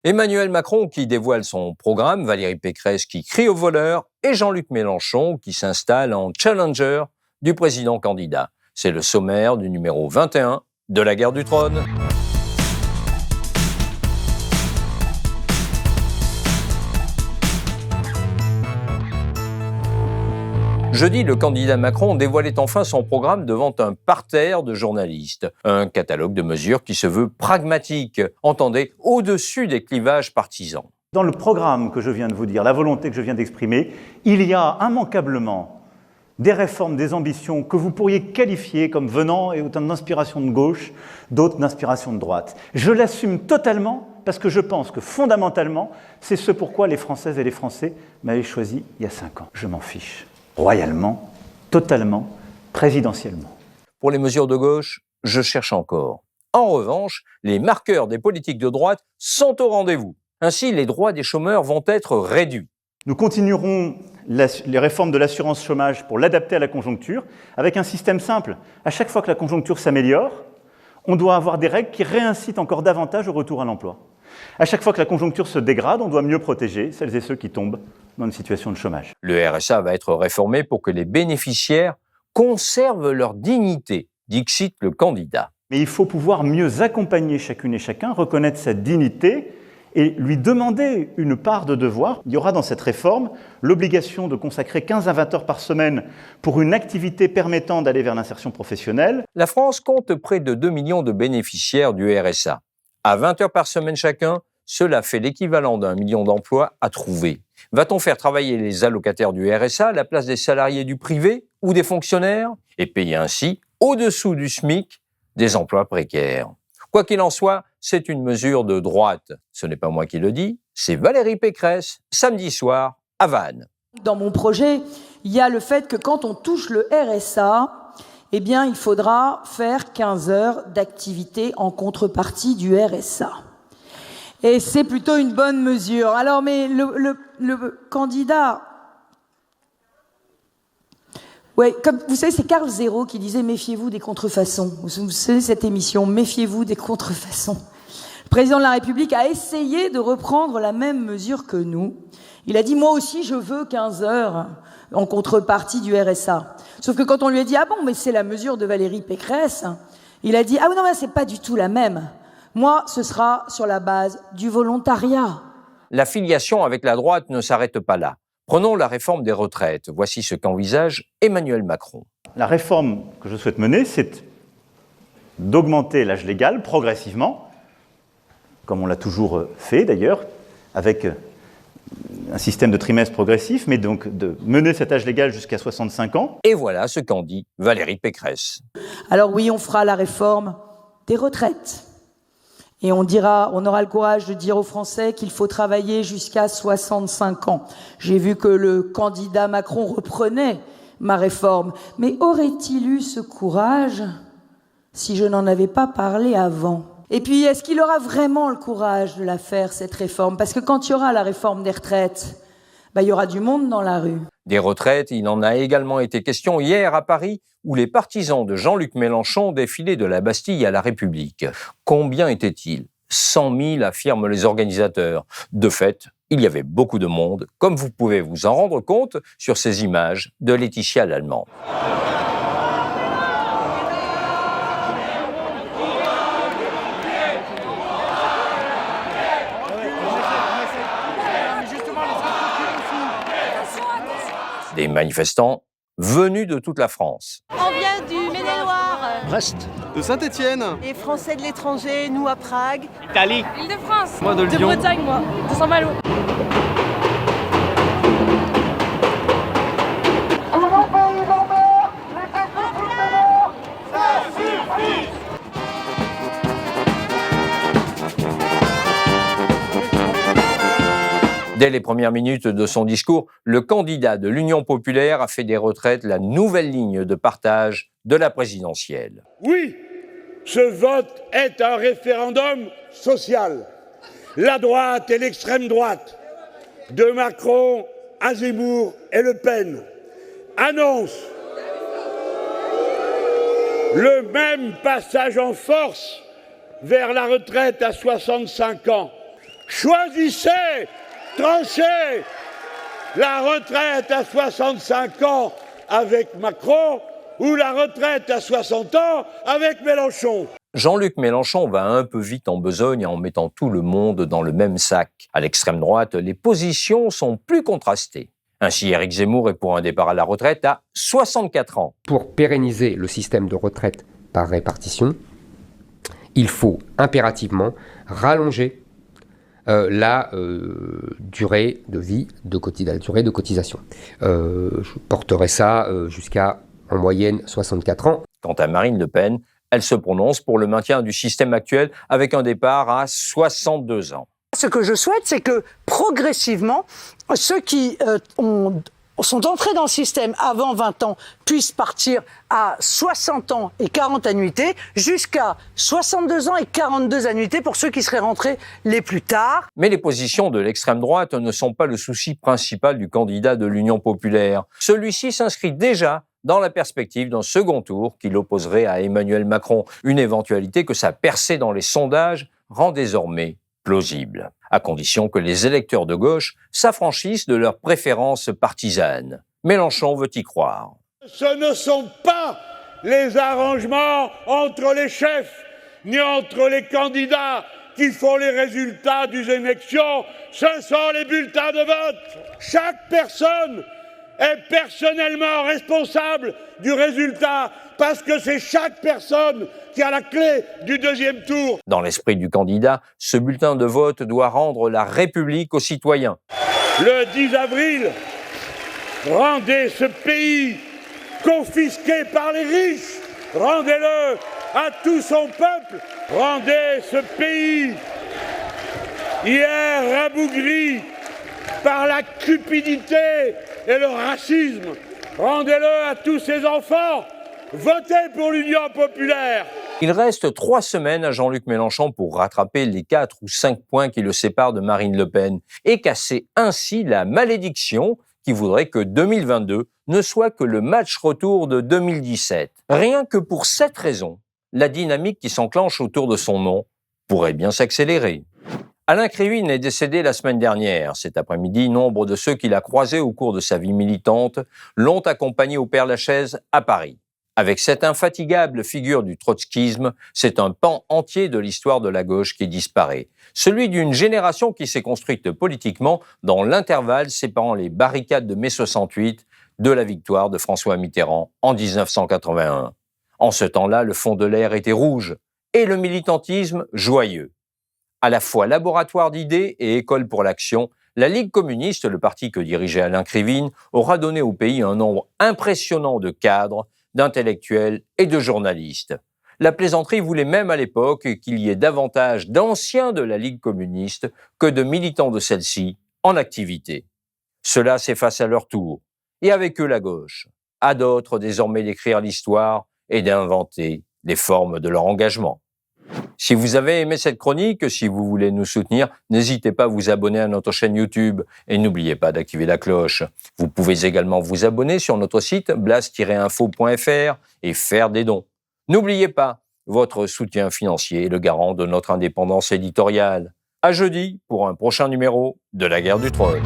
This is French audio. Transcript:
Emmanuel Macron qui dévoile son programme, Valérie Pécresse qui crie au voleur et Jean-Luc Mélenchon qui s'installe en challenger du président candidat. C'est le sommaire du numéro 21 de la guerre du trône. Jeudi, le candidat Macron dévoilait enfin son programme devant un parterre de journalistes. Un catalogue de mesures qui se veut pragmatique, entendez, au-dessus des clivages partisans. Dans le programme que je viens de vous dire, la volonté que je viens d'exprimer, il y a immanquablement des réformes, des ambitions que vous pourriez qualifier comme venant et autant d'inspiration de gauche, d'autres d'inspiration de droite. Je l'assume totalement parce que je pense que fondamentalement, c'est ce pourquoi les Françaises et les Français m'avaient choisi il y a 5 ans. Je m'en fiche. Royalement, totalement, présidentiellement. Pour les mesures de gauche, je cherche encore. En revanche, les marqueurs des politiques de droite sont au rendez-vous. Ainsi, les droits des chômeurs vont être réduits. Nous continuerons les réformes de l'assurance chômage pour l'adapter à la conjoncture, avec un système simple. À chaque fois que la conjoncture s'améliore, on doit avoir des règles qui réincitent encore davantage au retour à l'emploi. À chaque fois que la conjoncture se dégrade, on doit mieux protéger celles et ceux qui tombent dans une situation de chômage. Le RSA va être réformé pour que les bénéficiaires conservent leur dignité, dixit le candidat. Mais il faut pouvoir mieux accompagner chacune et chacun, reconnaître sa dignité et lui demander une part de devoir. Il y aura dans cette réforme l'obligation de consacrer 15 à 20 heures par semaine pour une activité permettant d'aller vers l'insertion professionnelle. La France compte près de 2 millions de bénéficiaires du RSA. À 20 heures par semaine chacun, cela fait l'équivalent d'1 million d'emplois à trouver. Va-t-on faire travailler les allocataires du RSA à la place des salariés du privé ou des fonctionnaires et payer ainsi, au-dessous du SMIC, des emplois précaires? Quoi qu'il en soit, c'est une mesure de droite. Ce n'est pas moi qui le dis, c'est Valérie Pécresse, samedi soir, à Vannes. Dans mon projet, il y a le fait que quand on touche le RSA, eh bien, il faudra faire 15 heures d'activité en contrepartie du RSA. Et c'est plutôt une bonne mesure. Alors, mais le candidat... Ouais, comme vous savez, c'est Carl Zéro qui disait « Méfiez-vous des contrefaçons ». Vous savez cette émission « Méfiez-vous des contrefaçons ». Le président de la République a essayé de reprendre la même mesure que nous. Il a dit « Moi aussi, je veux 15 heures en contrepartie du RSA ». Sauf que quand on lui a dit « Ah bon, mais c'est la mesure de Valérie Pécresse », il a dit « Ah oui, non, mais c'est pas du tout la même. Moi, ce sera sur la base du volontariat ». La filiation avec la droite ne s'arrête pas là. Prenons la réforme des retraites. Voici ce qu'envisage Emmanuel Macron. La réforme que je souhaite mener, c'est d'augmenter l'âge légal progressivement, comme on l'a toujours fait d'ailleurs, avec un système de trimestre progressif, mais donc de mener cet âge légal jusqu'à 65 ans. Et voilà ce qu'en dit Valérie Pécresse. Alors oui, on fera la réforme des retraites. Et on aura le courage de dire aux Français qu'il faut travailler jusqu'à 65 ans. J'ai vu que le candidat Macron reprenait ma réforme. Mais aurait-il eu ce courage si je n'en avais pas parlé avant ? Et puis, est-ce qu'il aura vraiment le courage de la faire, cette réforme ? Parce que quand il y aura la réforme des retraites, il y aura du monde dans la rue. Des retraites, il en a également été question hier à Paris, où les partisans de Jean-Luc Mélenchon défilaient de la Bastille à la République. Combien étaient-ils ? 100 000, affirment les organisateurs. De fait, il y avait beaucoup de monde, comme vous pouvez vous en rendre compte sur ces images de Laetitia Lallemand. Des manifestants venus de toute la France. On vient du Maine-et-Loire, Brest, de Saint-Étienne, les Français de l'étranger, nous à Prague, Italie, Île-de-France, moi de Lyon, Bretagne, moi, de Saint-Malo. Dès les premières minutes de son discours, le candidat de l'Union populaire a fait des retraites la nouvelle ligne de partage de la présidentielle. Oui, ce vote est un référendum social. La droite et l'extrême droite, de Macron à Zemmour et Le Pen, annoncent le même passage en force vers la retraite à 65 ans. Choisissez, tranchez. La retraite à 65 ans avec Macron ou la retraite à 60 ans avec Mélenchon. Jean-Luc Mélenchon va un peu vite en besogne en mettant tout le monde dans le même sac. À l'extrême droite, les positions sont plus contrastées. Ainsi, Éric Zemmour est pour un départ à la retraite à 64 ans. Pour pérenniser le système de retraite par répartition, il faut impérativement rallonger la durée de vie la durée de cotisation. Je porterai ça jusqu'à en moyenne 64 ans. Quant à Marine Le Pen, elle se prononce pour le maintien du système actuel avec un départ à 62 ans. Ce que je souhaite, c'est que progressivement, ceux qui sont entrés dans le système avant 20 ans puissent partir à 60 ans et 40 annuités, jusqu'à 62 ans et 42 annuités pour ceux qui seraient rentrés les plus tard. Mais les positions de l'extrême droite ne sont pas le souci principal du candidat de l'Union populaire. Celui-ci s'inscrit déjà dans la perspective d'un second tour qui l'opposerait à Emmanuel Macron, une éventualité que sa percée dans les sondages rend désormais plausible, à condition que les électeurs de gauche s'affranchissent de leurs préférences partisanes. Mélenchon veut y croire. Ce ne sont pas les arrangements entre les chefs, ni entre les candidats qui font les résultats des élections, ce sont les bulletins de vote. Chaque personne est personnellement responsable du résultat parce que c'est chaque personne qui a la clé du deuxième tour. Dans l'esprit du candidat, ce bulletin de vote doit rendre la République aux citoyens. Le 10 avril, rendez ce pays confisqué par les riches, rendez-le à tout son peuple, rendez ce pays hier rabougri par la cupidité et le racisme, rendez-le à tous ses enfants, votez pour l'Union populaire. Il reste 3 semaines à Jean-Luc Mélenchon pour rattraper les 4 ou 5 points qui le séparent de Marine Le Pen et casser ainsi la malédiction qui voudrait que 2022 ne soit que le match retour de 2017. Rien que pour cette raison, la dynamique qui s'enclenche autour de son nom pourrait bien s'accélérer. Alain Krivine est décédé la semaine dernière. Cet après-midi, nombre de ceux qu'il a croisés au cours de sa vie militante l'ont accompagné au Père-Lachaise à Paris. Avec cette infatigable figure du trotskisme, c'est un pan entier de l'histoire de la gauche qui disparaît. Celui d'une génération qui s'est construite politiquement dans l'intervalle séparant les barricades de mai 68 de la victoire de François Mitterrand en 1981. En ce temps-là, le fond de l'air était rouge et le militantisme joyeux. À la fois laboratoire d'idées et école pour l'action, la Ligue communiste, le parti que dirigeait Alain Krivine, aura donné au pays un nombre impressionnant de cadres, d'intellectuels et de journalistes. La plaisanterie voulait même à l'époque qu'il y ait davantage d'anciens de la Ligue communiste que de militants de celle-ci en activité. Cela s'efface à leur tour, et avec eux la gauche. À d'autres désormais d'écrire l'histoire et d'inventer les formes de leur engagement. Si vous avez aimé cette chronique, si vous voulez nous soutenir, n'hésitez pas à vous abonner à notre chaîne YouTube et n'oubliez pas d'activer la cloche. Vous pouvez également vous abonner sur notre site blast-info.fr et faire des dons. N'oubliez pas, votre soutien financier est le garant de notre indépendance éditoriale. À jeudi pour un prochain numéro de La Guerre du Troll.